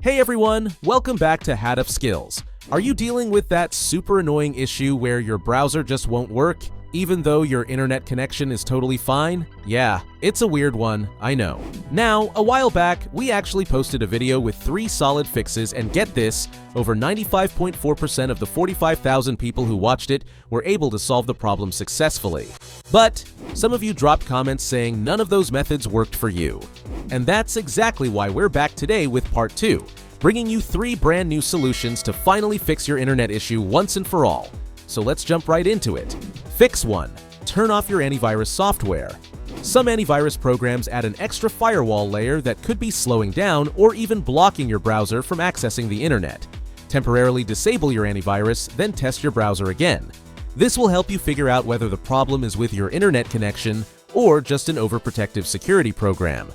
Hey everyone, welcome back to HADAF SKILLS. Are you dealing with that super annoying issue where your browser just won't work, even though your internet connection is totally fine? Yeah, it's a weird one, I know. Now, a while back, we actually posted a video with 3 solid fixes, and get this, over 95.4% of the 45,000 people who watched it were able to solve the problem successfully. But some of you dropped comments saying none of those methods worked for you. And that's exactly why we're back today with part 2, bringing you 3 brand new solutions to finally fix your internet issue once and for all. So let's jump right into it. Fix 1. Turn off your antivirus software. Some antivirus programs add an extra firewall layer that could be slowing down or even blocking your browser from accessing the internet. Temporarily disable your antivirus, then test your browser again. This will help you figure out whether the problem is with your internet connection or just an overprotective security program.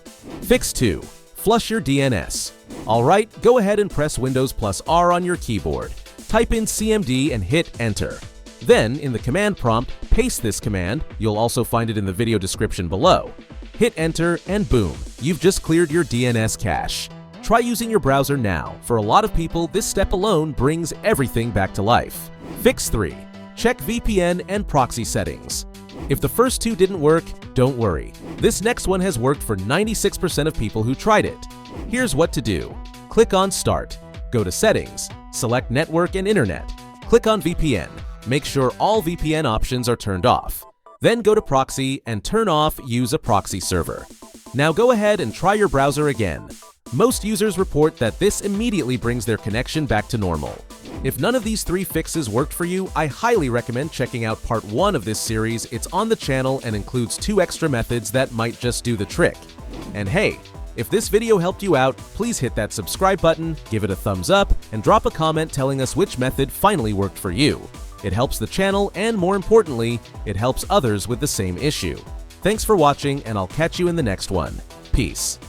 Fix 2. Flush your DNS. Alright, go ahead and press Windows plus R on your keyboard. Type in CMD and hit Enter. Then, in the command prompt, paste this command. You'll also find it in the video description below. Hit Enter and boom, you've just cleared your DNS cache. Try using your browser now. For a lot of people, this step alone brings everything back to life. Fix 3. Check VPN and proxy settings. If the first 2 didn't work, don't worry. This next one has worked for 96% of people who tried it. Here's what to do. Click on Start. Go to Settings. Select Network and Internet. Click on VPN. Make sure all VPN options are turned off. Then go to Proxy and turn off Use a Proxy Server. Now go ahead and try your browser again. Most users report that this immediately brings their connection back to normal. If none of these 3 fixes worked for you, I highly recommend checking out part 1 of this series. It's on the channel and includes 2 extra methods that might just do the trick. And hey, if this video helped you out, please hit that subscribe button, give it a thumbs up, and drop a comment telling us which method finally worked for you. It helps the channel, and more importantly, it helps others with the same issue. Thanks for watching, and I'll catch you in the next one. Peace.